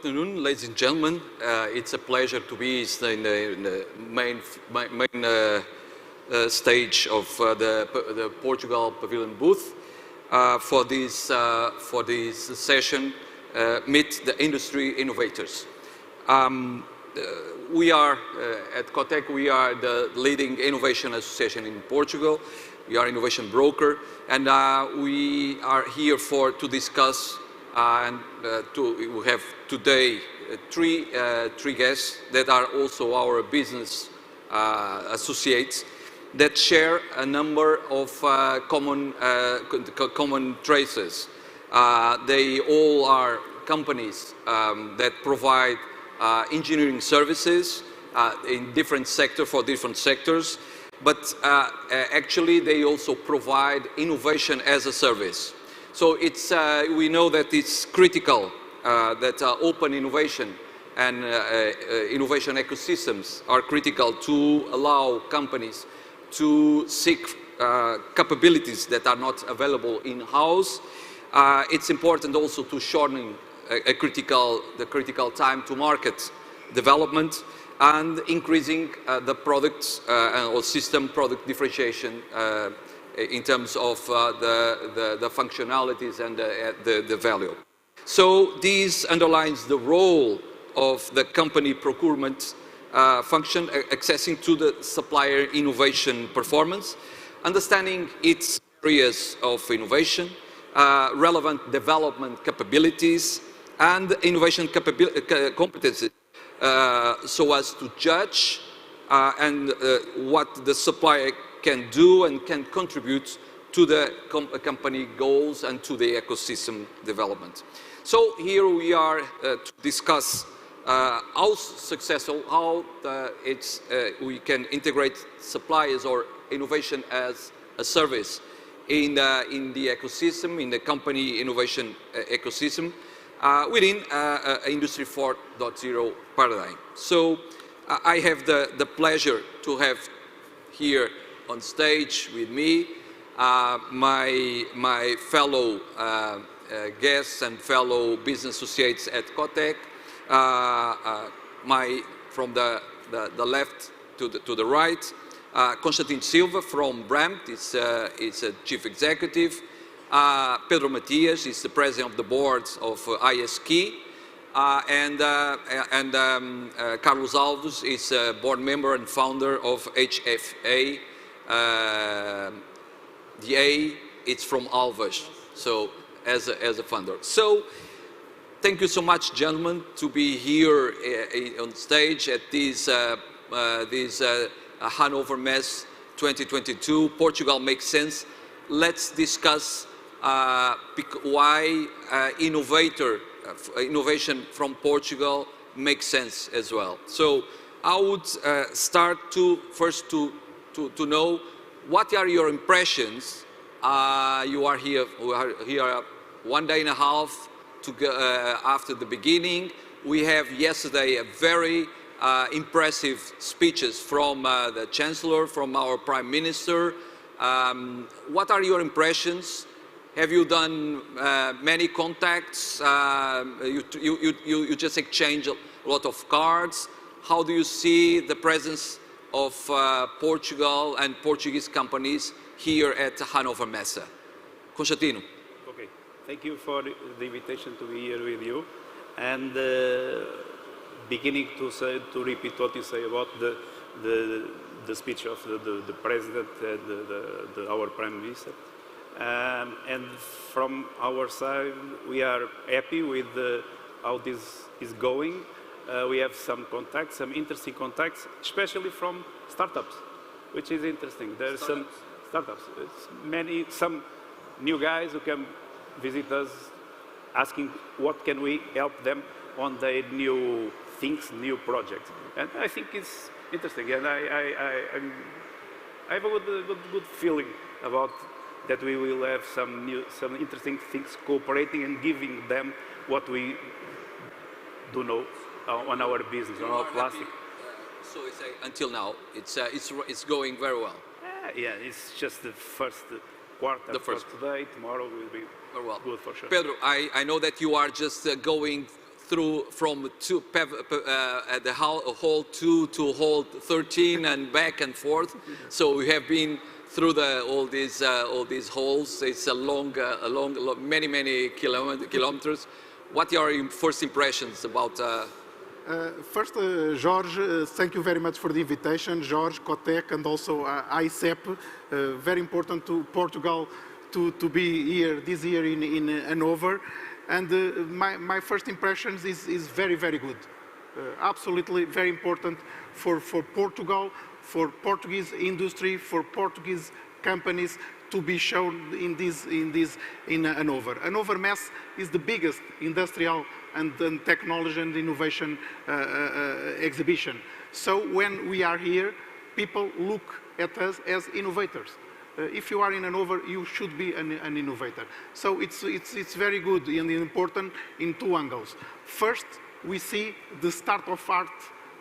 afternoon, ladies and gentlemen. It's a pleasure to be in the main stage of the Portugal Pavilion booth for this session, Meet the Industry Innovators. We are, at COTEC, we are the leading innovation association in Portugal. We are innovation broker, and we are here to discuss we have today three guests that are also our business associates that share a number of common traces. They all are companies that provide engineering services in different sectors for different sectors, but actually they also provide innovation as a service. So we know that it's critical that open innovation and innovation ecosystems are critical to allow companies to seek capabilities that are not available in-house. It's important also to shorten the critical time to market development and increasing the products or system product differentiation in terms of the functionalities and the value. So this underlines the role of the company procurement function, accessing to the supplier innovation performance, understanding its areas of innovation, relevant development capabilities, and innovation competencies, so as to judge what the supplier can do and can contribute to the company goals and to the ecosystem development. So here we are to discuss how successful, how we can integrate suppliers or innovation as a service in the ecosystem, in the company innovation ecosystem within Industry 4.0 paradigm. So I have the pleasure to have here on stage with me my fellow guests and fellow business associates at COTEC, from the left to the right, Constantino Silva from Brandt is a chief executive, Pedro Matias is the president of the board of ISKey, and Carlos Alves is a board member and founder of HFA. The A, it's from Alves, so as a founder. So thank you so much, gentlemen, to be here on stage at this Hanover Mess 2022. Portugal makes sense. Let's discuss why innovation from Portugal makes sense as well. So I would start first to know what are your impressions. You are here 1 day and a half after the beginning. We have yesterday a very impressive speeches from the Chancellor, from our Prime Minister. What are your impressions? Have you done many contacts? You just exchange a lot of cards. How do you see the presence of Portugal and Portuguese companies here at Hanover Messe? Constantino. Okay, thank you for the invitation to be here with you. And beginning to repeat what you say about the speech of the President and our Prime Minister. And from our side, we are happy with how this is going. We have some contacts, some interesting contacts, especially from startups, which is interesting. There's some startups, some new guys who can visit us asking what can we help them on their new things, new projects. And I think it's interesting, and I have a good feeling about that we will have some interesting things cooperating and giving them what we do know on our business, on our plastic. So until now, it's going very well. Yeah, it's just the first quarter. The first today, tomorrow will be very well. Good for sure. Pedro, I know that you are just going from the hall 2 to hall 13 and back and forth. So we have been through all these halls. It's a long, many kilometers. What are your first impressions about? First, Jorge, thank you very much for the invitation. Jorge, Cotec, and also ICEP. Very important to Portugal to be here this year in Hanover. And my first impressions is very, very good. Absolutely very important for Portugal, for Portuguese industry, for Portuguese companies to be shown in Hanover. Hanover Mess is the biggest industrial and technology and innovation exhibition. So when we are here, people look at us as innovators. If you are in Hanover, you should be an innovator. So it's very good and important in two angles. First, we see the start of art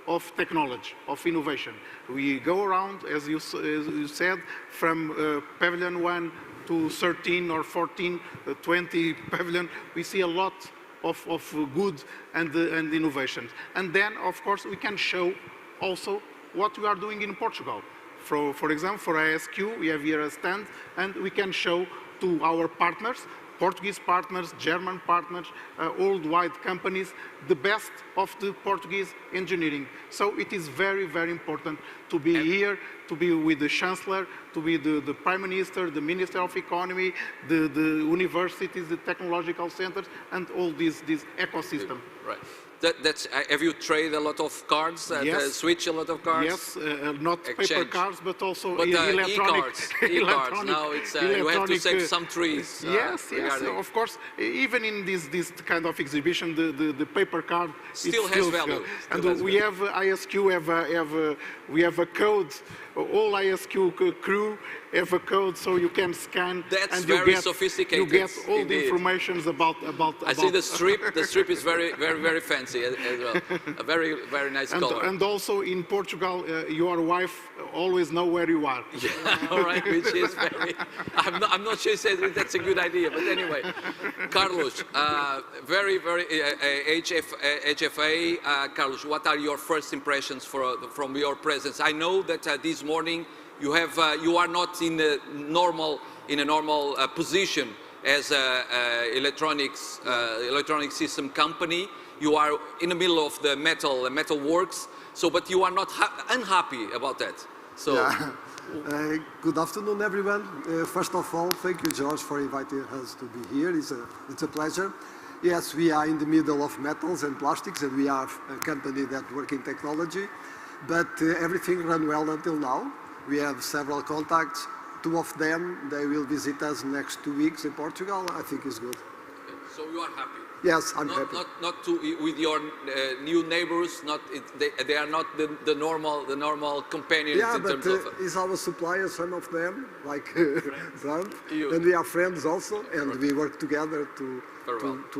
of technology, of innovation. We go around, as you said, from Pavilion 1 to 13 or 14, 20 Pavilion. We see a lot of good and innovations. And then, of course, we can show also what we are doing in Portugal. For example, for ISQ, we have here a stand, and we can show to our partners, Portuguese partners, German partners, worldwide companies, the best of the Portuguese engineering. So it is very, very important to be here, to be with the Chancellor, to be the Prime Minister, the Minister of Economy, the universities, the technological centers, and all this ecosystem. Right. Have you traded a lot of cards? Yes. Switched a lot of cards? Yes, not Exchange. paper cards, but also e-cards. electronic. Now you have to save some trees. Yes, of course. Even in this kind of exhibition, the paper card still has value. And we have ISQ we have a code. All ISQ crew have a code, so you can scan. That's and very sophisticated. You get all indeed. the information about. I see the strip. The strip is very, very, very fancy as well. A very, very nice color. And also in Portugal, your wife always know where you are. Yeah, all right, which is very. I'm not sure that's a good idea, but anyway, Carlos, very, very HFA. Carlos, what are your first impressions from your presence? I know that this morning you are not in a normal position as a electronic system company. You are in the middle of the metal works. So, but you are not unhappy about that. So. Yeah. Good afternoon, everyone. First of all, thank you, George, for inviting us to be here. It's a pleasure. Yes, we are in the middle of metals and plastics, and we are a company that works in technology. But everything ran well until now. We have several contacts. Two of them, they will visit us next 2 weeks in Portugal. I think it's good. So you are happy? Yes, I'm happy. Not with your new neighbors. They are not the normal companions. Yeah, in but terms of. It's our suppliers, some of them, like Trump, and we are friends also, and we work together to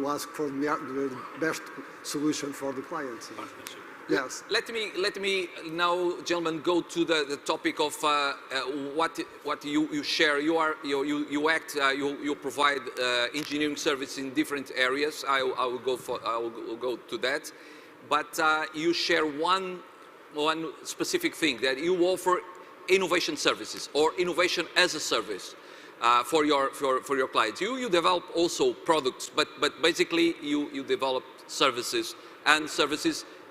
ask for the best solution for the clients. Yes. Let me now, gentlemen, go to the topic of what you share. You provide engineering service in different areas. I will go to that, but you share one specific thing, that you offer innovation services or innovation as a service for your clients. You develop also products, but basically you develop services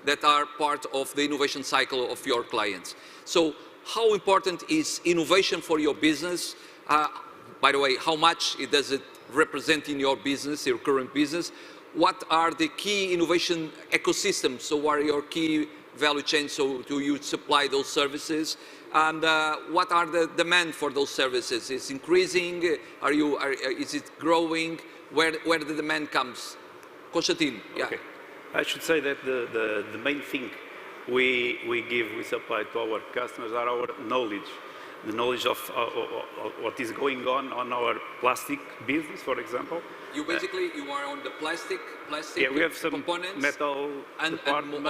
that are part of the innovation cycle of your clients. So how important is innovation for your business? By the way, how much does it represent in your business, your current business? What are the key innovation ecosystems? So what are your key value chains? So do you supply those services? And what are the demand for those services? Is increasing? Is it growing? Where the demand comes? Constantine, yeah. Okay. I should say that the main thing we supply to our customers are our knowledge, the knowledge of what is going on our plastic business, for example. You are on the plastic yeah, we have some components, metal and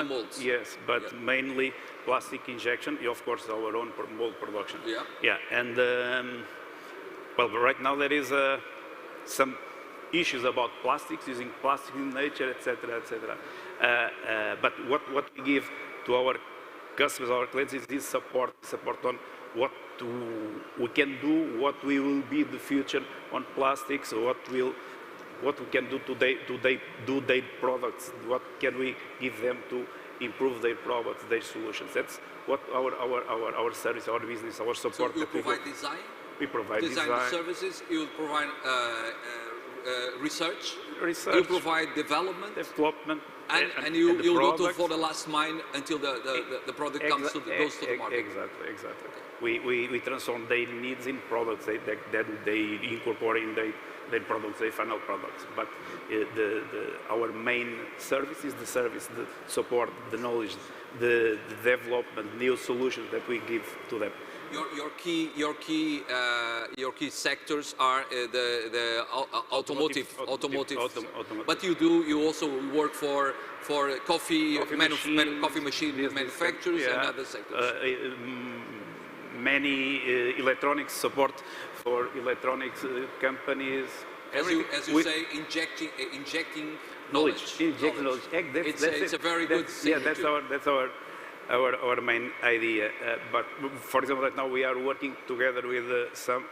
molds. Yes, but mainly plastic injection. Of course, our own mold production. Yeah. Yeah, and well, right now there is some issues about plastics, using plastic in nature, etc., etc. But what we give to our customers, our clients, is this support on what we can do, what we will be in the future on plastics, what we can do today to do their products, what can we give them to improve their products, their solutions. That's what our service, our business, our support. So you provide design? We provide design services, you provide research, you provide development, and you go to for the last mile until the product goes to the market. Exactly. We transform their needs in products that they incorporate in their products, their final products. But our main service is the service, the support, the knowledge, the development, new solutions that we give to them. Your key sectors are the automotive. But you also work for coffee machine manufacturers and other sectors. Many electronics support for electronics companies. As you say, injecting knowledge. Injecting knowledge. It's a very good thing. Yeah, that's our main idea. But for example, right now we are working together with some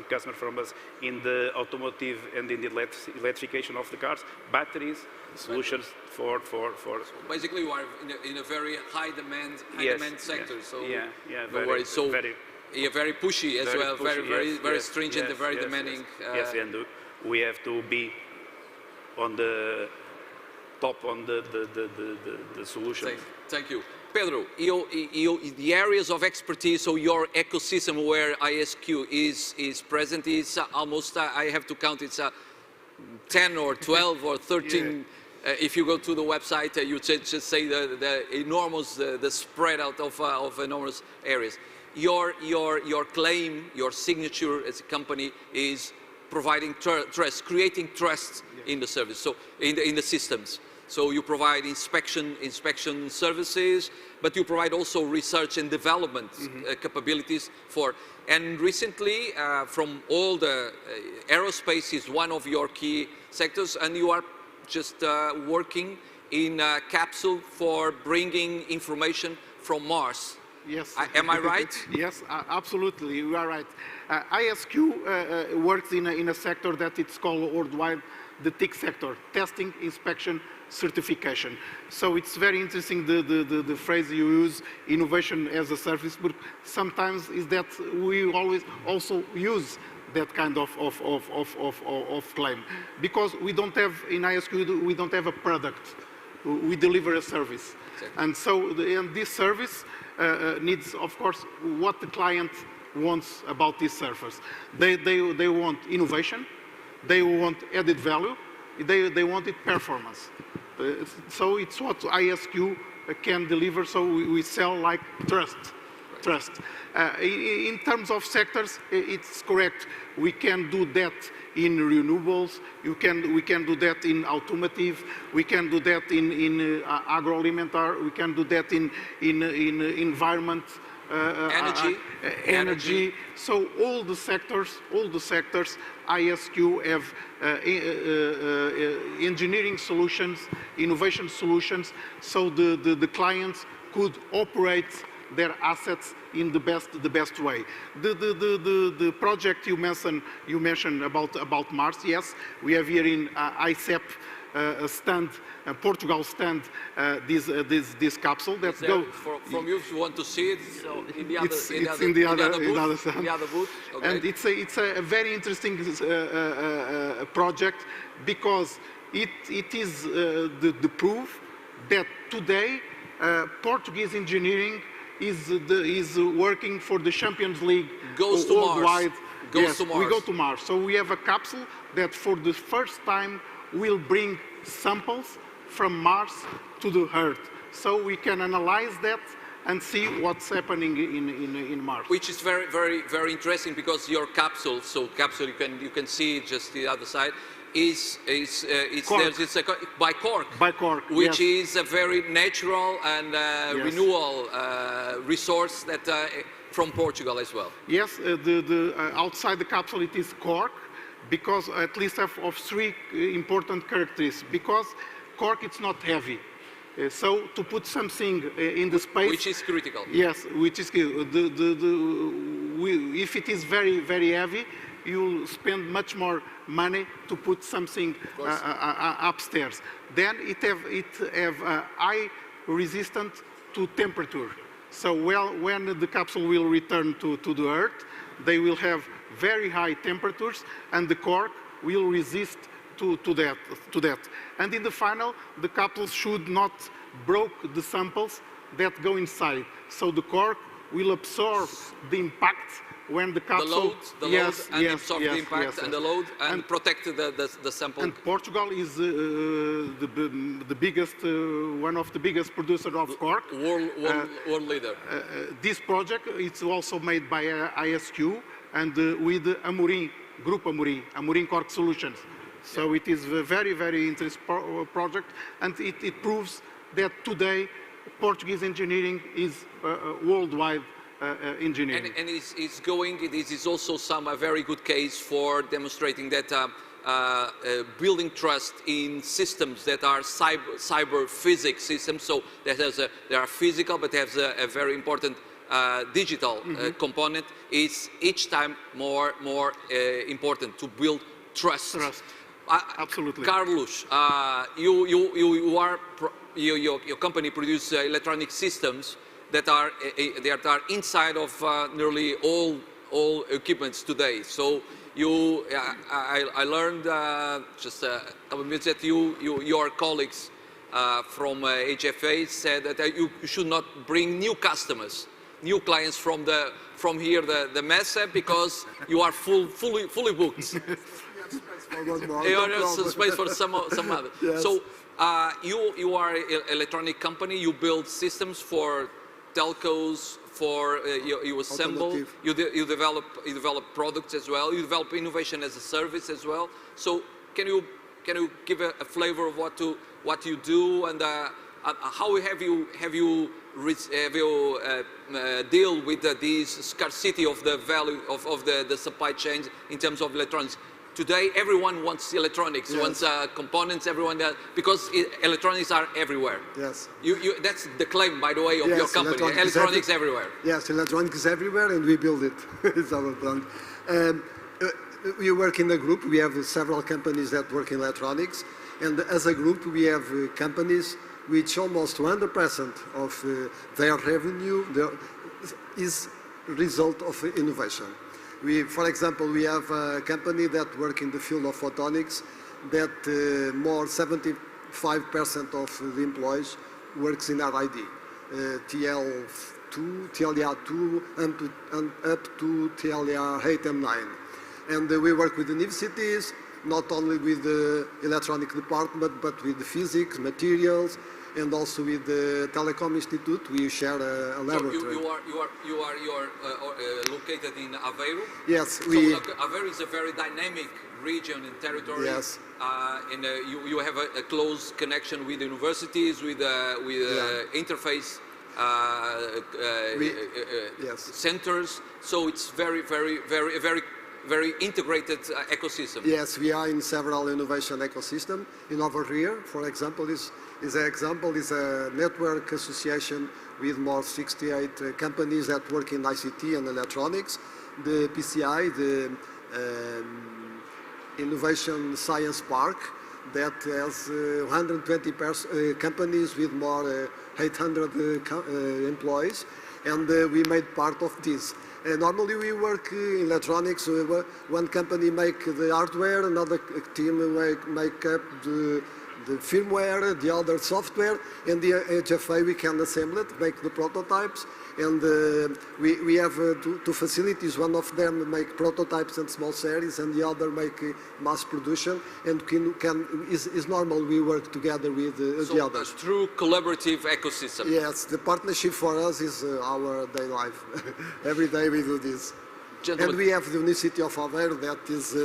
customers from us in the automotive and in the electrification of the cars, batteries, solutions for. So basically, you are in a very high demand sector. Yes, so no worries. So you're very pushy as well, very stringent, and very demanding. Yes, and we have to be on the top on the solution. Thank you. Pedro, the areas of expertise, so your ecosystem where ISQ is present is almost, I have to count, it's 10 or 12 or 13. If you go to the website, you just say the enormous, the spread out of enormous areas. Your claim, your signature as a company is providing trust, creating trust in the service, so in the systems. So you provide inspection services, but you provide also research and development capabilities for. And recently, from all the aerospace is one of your key sectors, and you are just working in a capsule for bringing information from Mars. Yes. Am I right? Yes, absolutely. You are right. ISQ works in a sector that it's called worldwide the TIC sector: testing, inspection, certification. So it's very interesting the phrase you use, innovation as a service, but sometimes is that we always also use that kind of claim, because we don't have, in ISQ, we don't have a product, we deliver a service. Exactly. And so this service needs, of course, what the client wants about this service. They want innovation, they want added value, they want it performance. So it's what ISQ can deliver, so we sell like trust. In terms of sectors, it's correct. We can do that in renewables, we can do that in automotive, we can do that in agroalimentar, we can do that in environment, energy. So all the sectors, ISQ have engineering solutions, innovation solutions, so the clients could operate their assets in the best way. The project you mentioned about Mars, yes, we have here in ICEP stand, Portugal stand, this capsule. Let's go. From you, if you want to see it, so in the other booth. Okay. And it's a very interesting project, because it is the proof that today Portuguese engineering is working for the Champions League worldwide. Goes to Mars. We go to Mars. So we have a capsule that for the first time will bring samples from Mars to the Earth. So we can analyze that and see what's happening in Mars. Which is very interesting, because your capsule, you can see it just the other side, it's by cork. By cork, which yes. is a very natural and renewal resource that from Portugal as well. Yes, outside the capsule it is cork. because at least of three important characteristics. Because cork, it's not heavy. So to put something in the space... Which is critical. Yes, which is if it is very, very heavy, you'll spend much more money to put something upstairs. Then it have high resistance to temperature. So when the capsule will return to the Earth, they will have very high temperatures, and the cork will resist to that. And in the final, the capsules should not break the samples that go inside. So the cork will absorb the impact when the capsule... The load, and absorb the impact and the load, and protect the sample. And Portugal is the biggest, one of the biggest producers of cork. World leader. This project is also made by ISQ and with Amorim, Group Amorim Cork Solutions. So it is a very, very interesting project, and it proves that today Portuguese engineering is worldwide engineering. And it's going, this is also a very good case for demonstrating that building trust in systems that are cyber physics systems, so that they are physical but have a very important digital component, is each time more important to build trust. Absolutely. Carlos, your company produces electronic systems that are inside of nearly all equipments today. So I learned just a couple of minutes that your colleagues from HFA said that you should not bring new customers, new clients from here the mesa, because you are fully booked. You have space for some other. Yes. So you are an electronic company. You build systems for telcos. You assemble. You develop products as well. You develop innovation as a service as well. So can you give a flavor of what you do, and how have you deal with this scarcity of the value of the supply chains in terms of electronics? Today, everyone wants electronics, wants components, because electronics are everywhere. Yes. That's the claim, by the way, of your company. Electronics everywhere. Yes, electronics is everywhere, and we build it. It's our plan. We work in a group. We have several companies that work in electronics, and as a group, we have companies which almost 100% of their revenue is result of innovation. For example, we have a company that works in the field of photonics that more 75% of the employees works in R&D, TLR2, and up to TLR8 and 9. And we work with universities, not only with the electronic department, but with the physics, materials, and also with the Telecom Institute. We share a laboratory. So you are located in Aveiro? Yes. Aveiro is a very dynamic region and territory. Yes. And you have a close connection with universities, with interface centers. So it's very integrated ecosystem. Yes, we are in several innovation ecosystem. In over here, for example, is a network association with more 68 companies that work in ICT and electronics. The PCI, the Innovation Science Park, that has 120 companies with more 800 employees, and we made part of this. Normally we work in electronics. One company make the hardware, another team make up the firmware, the other software, and the HFA we can assemble it, make the prototypes, and we have two facilities. One of them make prototypes and small series, and the other make mass production, and is normal we work together with the others. So a true collaborative ecosystem. Yes, the partnership for us is our day life. Every day we do this. And we have the University of Aveiro that is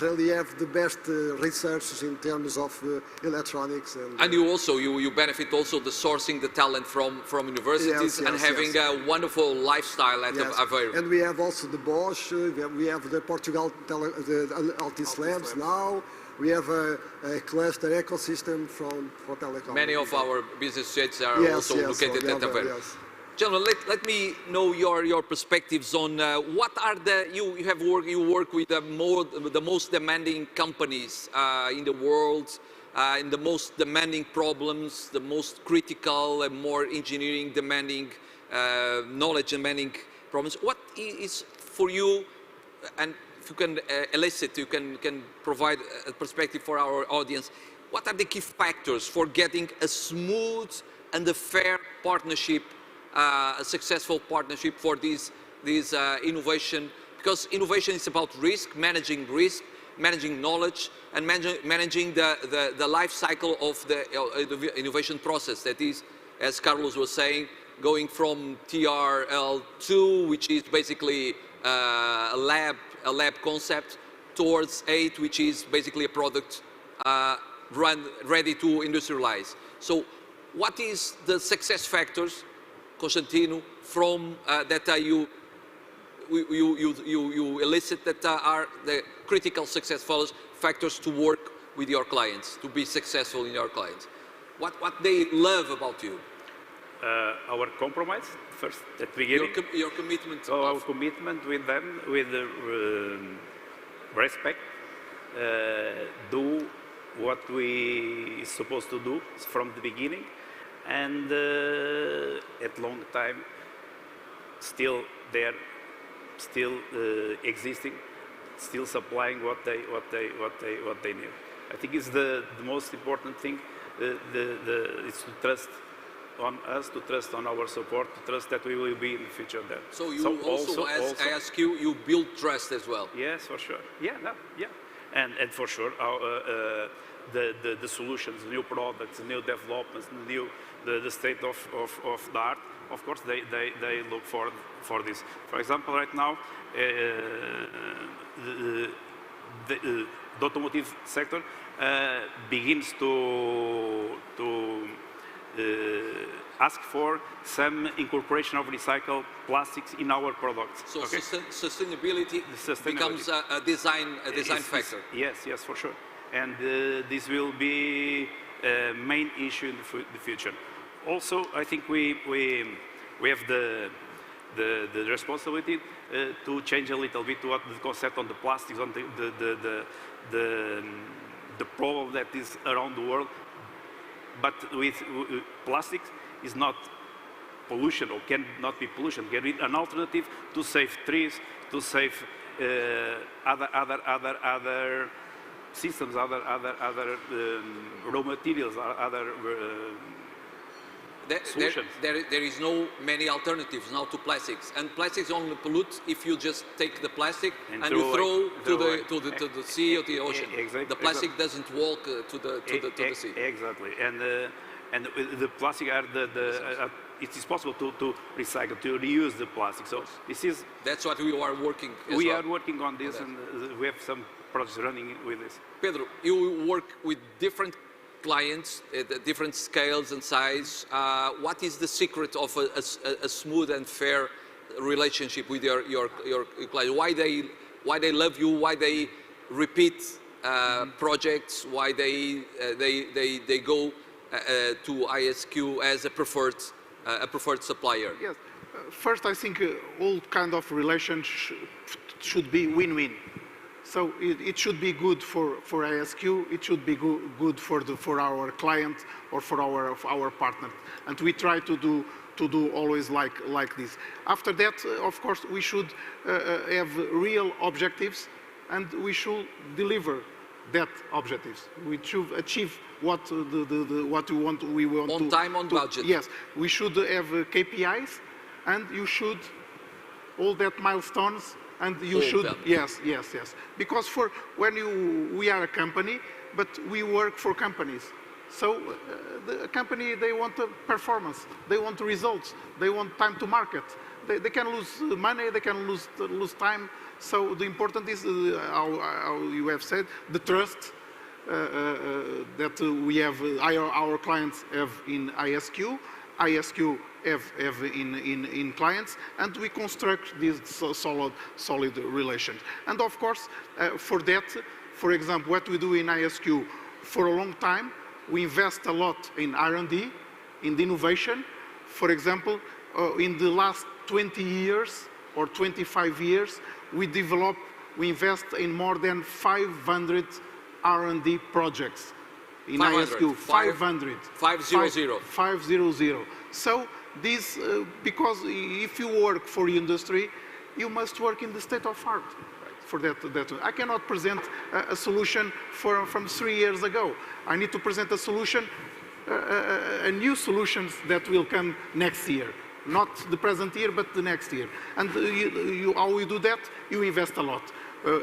really have the best research in terms of electronics. And you also, you benefit also the sourcing the talent from universities and having a wonderful lifestyle at Aveiro. And we have also the Bosch, we have the Portugal, the Altis Labs now. We have a cluster ecosystem for telecom. Many of our business associates are also located at Aveiro. Gentlemen, let me know your perspectives on what are you work with the most demanding companies in the world, in the most demanding problems, the most critical and more engineering demanding, knowledge demanding problems. What is for you, and if you can elicit, you can provide a perspective for our audience, what are the key factors for getting a smooth and a fair partnership, a successful partnership for this innovation? Because innovation is about risk, managing knowledge, and managing the life cycle of the innovation process. That is, as Carlos was saying, going from TRL2, which is basically a lab concept, towards 8, which is basically a product ready to industrialize. So, what is the success factors, Constantino, from that you elicit that are the critical success factors to work with your clients, to be successful in your clients? What they love about you? Our compromise, first, at the beginning. Your commitment. So our commitment with them, with respect, do what we supposed to do from the beginning, and at long time, still there, still existing, still supplying what they need. I think it's the most important thing. It's to trust on us, to trust on our support, to trust that we will be in the future there. So you also, as ISQ, you build trust as well. Yes, for sure. Yeah, and for sure, our, the solutions, new products, new developments, the state of the art. Of course, they look for this. For example, right now, the automotive sector begins to ask for some incorporation of recycled plastics in our products. So sustainability becomes a design factor. Yes, for sure. And this will be a main issue in the future. Also, I think we have the responsibility to change a little bit what the concept on the plastics, on the problem that is around the world. But with plastics is not pollution, or cannot be pollution. Can be an alternative to save trees, to save other systems, other raw materials, other solutions. There is no many alternatives now to plastics, and plastics only pollute if you just take the plastic and you throw to the sea or the ocean. Exactly. The plastic doesn't walk to the sea. Exactly, and the plastic are it is possible to recycle, to reuse the plastic. So that's what we are working. We are working on this, and we have some projects running with this. Pedro, you work with different clients at different scales and size. What is the secret of a smooth and fair relationship with your clients? Why they love you? Why they repeat projects? Why they go to ISQ as a preferred supplier? Yes. First, I think all kind of relations should be win-win. So it should be good for ISQ. It should be good for our client or for our partner. And we try to do always like this. After that, of course, we should have real objectives, and we should deliver that objectives. We should achieve what we want on time, on budget. Yes, we should have KPIs, and you should all that milestones. And you should, yes. Because we are a company, but we work for companies. So the company, they want a performance, they want results, they want time to market. They can lose money, they can lose time, So the important is, how you have said, the trust that we have, our clients have in ISQ, ISQ have in clients, and we construct these solid relations. And of course, for that, for example, what we do in ISQ, for a long time, we invest a lot in R&D, in the innovation. For example, in the last 20 years or 25 years, we invest in more than 500 R&D projects in 500. ISQ. 500. 500. 500. So this, because if you work for industry, you must work in the state of art. For that, I cannot present a solution from 3 years ago. I need to present a solution, a new solutions that will come next year. Not the present year, but the next year. And how we do that? You invest a lot.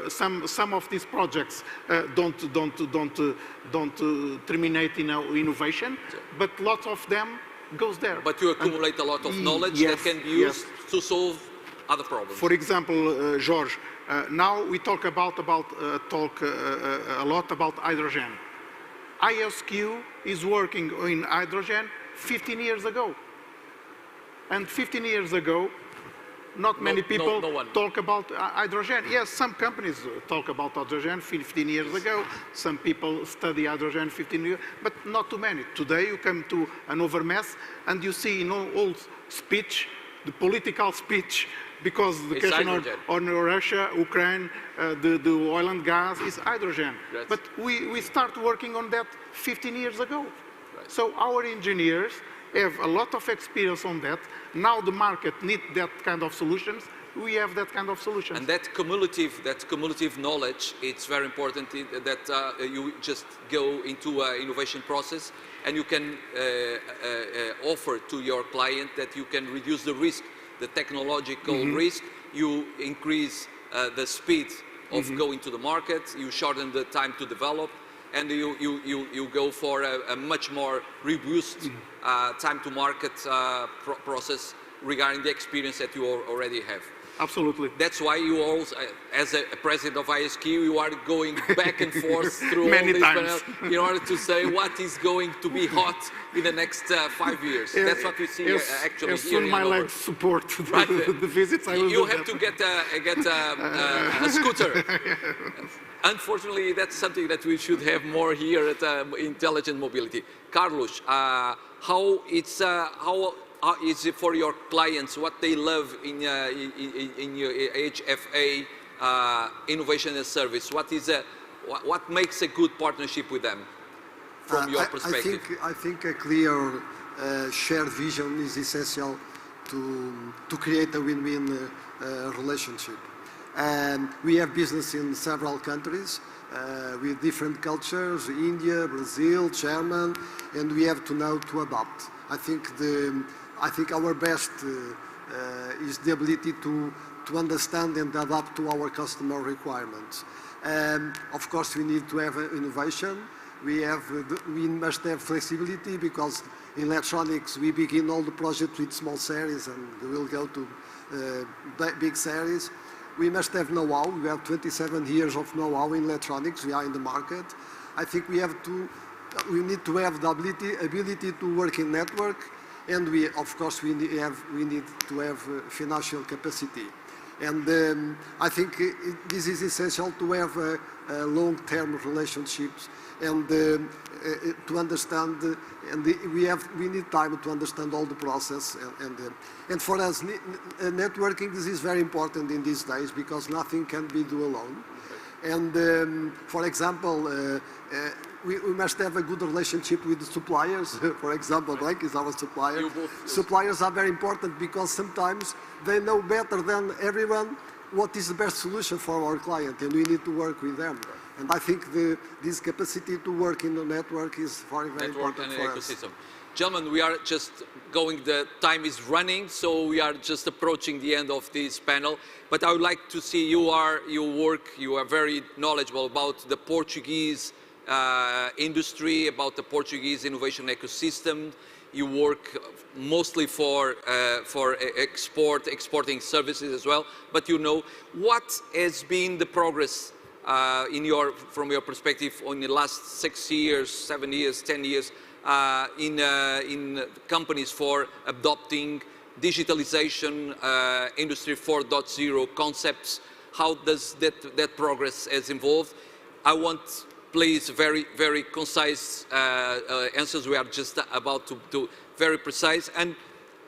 Some of these projects don't terminate in innovation, but lots of them goes there. But you accumulate a lot of knowledge that can be used to solve other problems. For example, George, now we talk a lot about hydrogen. ISQ is working in hydrogen 15 years ago. And 15 years ago, not many people talk about hydrogen. Yes, some companies talk about hydrogen 15 years ago. Some people study hydrogen 15 years, but not too many. Today you come to an overmess and you see in all speech, the political speech, because the question on Russia, Ukraine, the oil and gas is hydrogen. Yes. But we start working on that 15 years ago. Right. So our engineers have a lot of experience on that. Now the market needs that kind of solutions. We have that kind of solutions. And that cumulative knowledge, it's very important that you just go into an innovation process and you can offer to your client that you can reduce the risk, the technological risk, you increase the speed of going to the market, you shorten the time to develop, and you go for a much more robust time to market process regarding the experience that you already have. Absolutely. That's why you also, as a president of ISQ, you are going back and forth through all these panels in order to say what is going to be hot in the next 5 years. That's what we see actually as here soon in my Hanover. legs support Right. the visits, I will You do have that. to get a scooter. Unfortunately, that's something that we should have more here at Intelligent Mobility. Carlos, how is it for your clients, what they love in your HFA innovation and service? What makes a good partnership with them from your perspective? I think a clear shared vision is essential to create a win-win relationship. And we have business in several countries with different cultures, India, Brazil, German, and we have to know to adapt. I think our best is the ability to understand and adapt to our customer requirements. Of course, we need to have innovation. We must have flexibility because in electronics we begin all the projects with small series and we'll go to big series. We must have know-how. We have 27 years of know-how in electronics. We are in the market. I think we need to have the ability to work in network, and of course we need to have financial capacity. And I think this is essential to have long-term relationships and to understand, and we need time to understand all the process. And for us, networking, this is very important in these days because nothing can be done alone. And for example, we must have a good relationship with the suppliers. For example, Blake is our supplier. Suppliers are very important because sometimes they know better than everyone what is the best solution for our client, and we need to work with them. And I think this capacity to work in the network is very, very important for us. Gentlemen, we are just going, the time is running, so we are just approaching the end of this panel. But I would like to see you are very knowledgeable about the Portuguese industry, about the Portuguese innovation ecosystem. you work mostly for exporting services as well. But you know, what has been the progress from your perspective in the last 6 years, 7 years, 10 years in companies for adopting digitalization, Industry 4.0 concepts? How does that progress has evolved? I want, please, very concise answers. We are just about to do very precise. And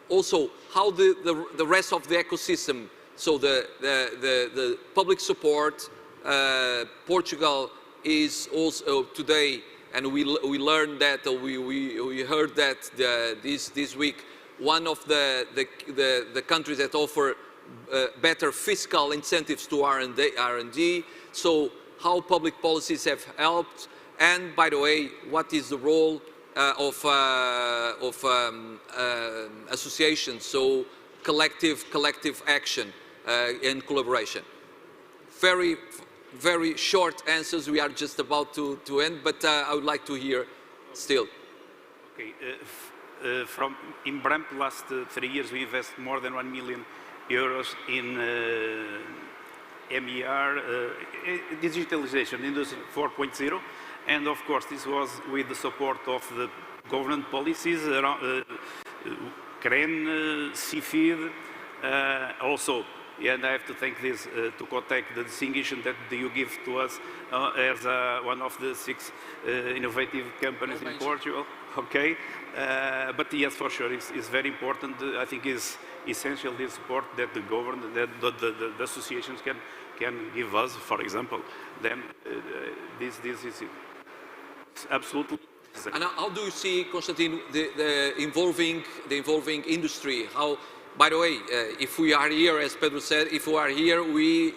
also, how the rest of the ecosystem, so the public support, Portugal is also today, and we learned that, we heard that this week, one of the countries that offer better fiscal incentives to R&D. So how public policies have helped, and by the way, what is the role of associations, so collective action and collaboration? Very short answers. We are just about to end, but I would like to hear still. Okay. In Bramp, last 3 years, we invest more than 1 million euros in MER, Digitalisation Industry 4.0, and of course this was with the support of the government policies around CREN, CFID, also, and I have to thank this to Cotec, the distinction that you give to us as one of the 6 innovative companies in Portugal. Okay, but yes, for sure, it's very important. I think it's essential, the support that the government, that the associations can give us, for example. Then this is absolutely. And how do you see, Constantine, the evolving industry? How, by the way, if we are here, as Pedro said, if we are here, we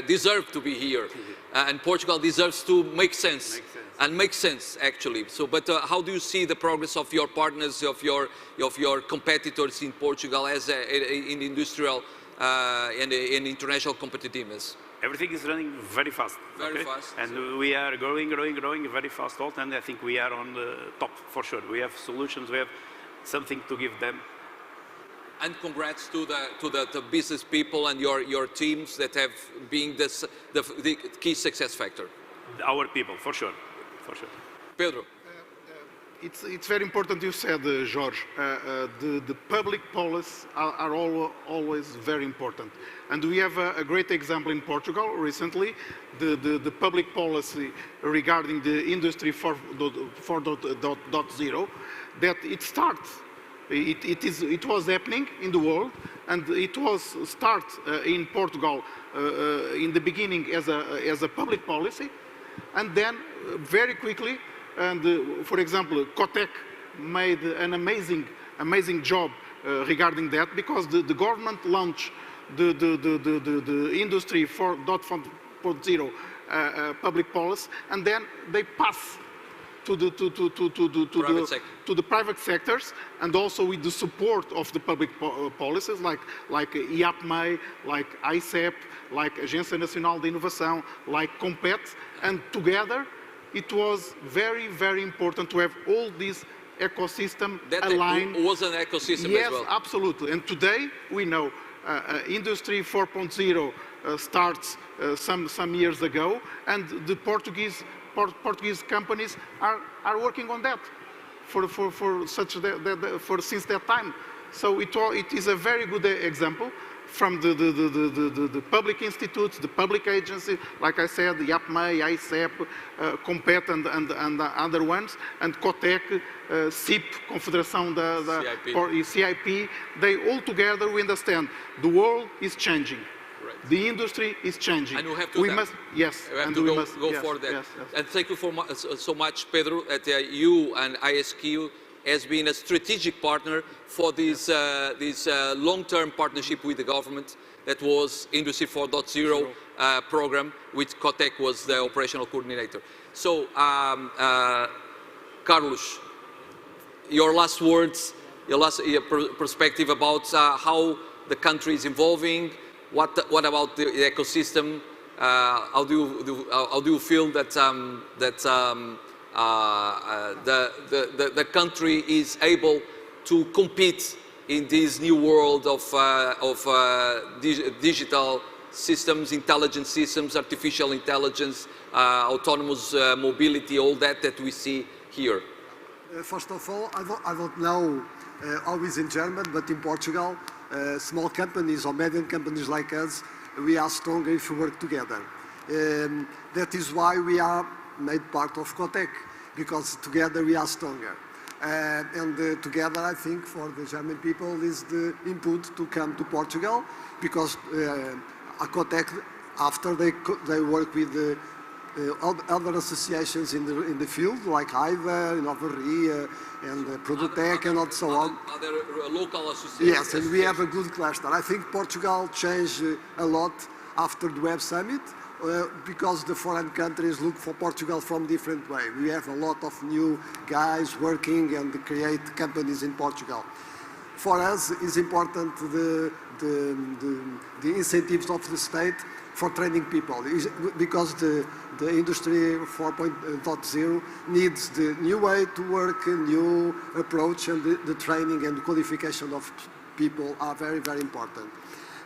deserve to be here, and Portugal deserves to make sense. And makes sense, actually. So, but how do you see the progress of your partners, of your competitors in Portugal as in industrial and in international competitiveness? Everything is running very fast. Very fast. And we are growing very fast, and I think we are on the top for sure. We have solutions. We have something to give them. And congrats to the business people and your teams that have been the key success factor. Our people, for sure. For sure. Pedro. It's very important you said, Jorge, the public policies are always very important. And we have a great example in Portugal recently, the public policy regarding the Industry 4.0, that it starts. It was happening in the world, and it was start in Portugal in the beginning as a public policy, and then very quickly, and for example, Cotec made an amazing job regarding that, because the government launched the Industry 4.0 public policy, and then they pass to the private sectors, and also with the support of the public policies like IAPMEI, like ICEP, like Agência Nacional de Inovação, like Compet, and together it was very important to have all these ecosystem aligned. That was an ecosystem as well. Yes, absolutely. And today we know Industry 4.0 starts some years ago, and the Portuguese companies are working on that since that time. So it is a very good example from the public institutes, the public agencies, like I said, the IAPMEI, ICEP, Compet, and other ones, and Cotec, CIP, Confederação CIP. They all together, we understand the world is changing. The industry is changing. And we have to must, yes, we have to go for that. Yes. And thank you so much, Pedro, that you and ISQ has been a strategic partner for this long-term partnership with the government that was Industry 4.0 program, which Cotec was the operational coordinator. So, Carlos, your last words, your perspective about how the country is evolving. What about the ecosystem? How do you feel that the country is able to compete in this new world of digital systems, intelligent systems, artificial intelligence, autonomous mobility, all that we see here? First of all, I don't know always in German, but in Portugal, small companies or medium companies like us, we are stronger if we work together. That is why we are made part of COTEC, because together we are stronger. Together, I think, for the German people is the input to come to Portugal, because COTEC, after they work with other associations in the field, like IVA, Innovators, and Produtec, and so on. Other local associations. Yes, and we have a good cluster. I think Portugal changed a lot after the Web Summit, because the foreign countries look for Portugal from different way. We have a lot of new guys working and create companies in Portugal. For us, it's important the incentives of the state for training people, because the industry 4.0 needs the new way to work, a new approach, and the training and the qualification of people are very, very important.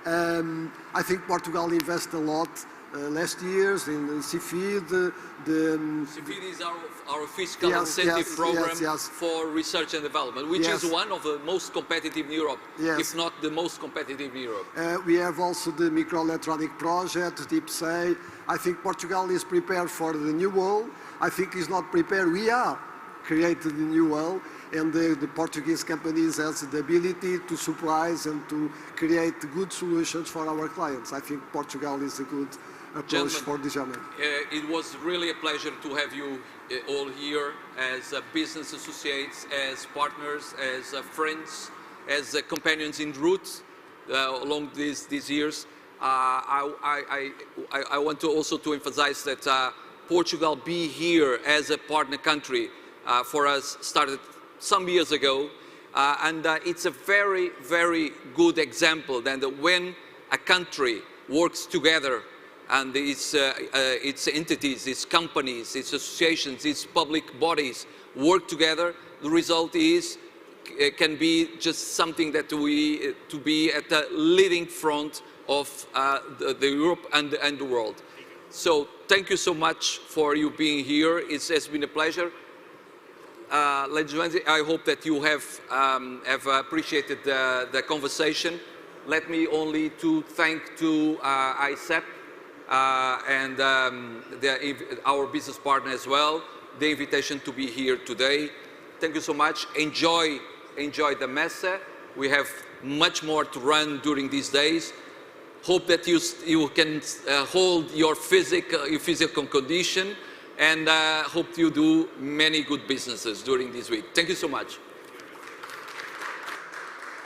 I think Portugal invested a lot last years in CFID. CFID is our fiscal incentive program for research and development, which is one of the most competitive in Europe, if not the most competitive in Europe. We have also the microelectronic project, Deep Say. I think Portugal is prepared for the new world. I think it's not prepared. We are created the new world, and the Portuguese companies has the ability to surprise and to create good solutions for our clients. I think Portugal is a good approach for the German. It was really a pleasure to have you all here as business associates, as partners, as friends, as companions in route along these years. I want to also to emphasize that Portugal be here as a partner country for us started some years ago, and it's a very, very good example that when a country works together and its entities, its companies, its associations, its public bodies work together, the result can be just something that to be at the leading front of the Europe and the world. So thank you so much for you being here. It has been a pleasure. Ladies and gentlemen, I hope that you have appreciated the conversation. Let me only to thank to ICEP and our business partner as well, the invitation to be here today. Thank you so much. Enjoy the messe. We have much more to run during these days. Hope that you can hold your physical condition, and hope you do many good businesses during this week. Thank you so much.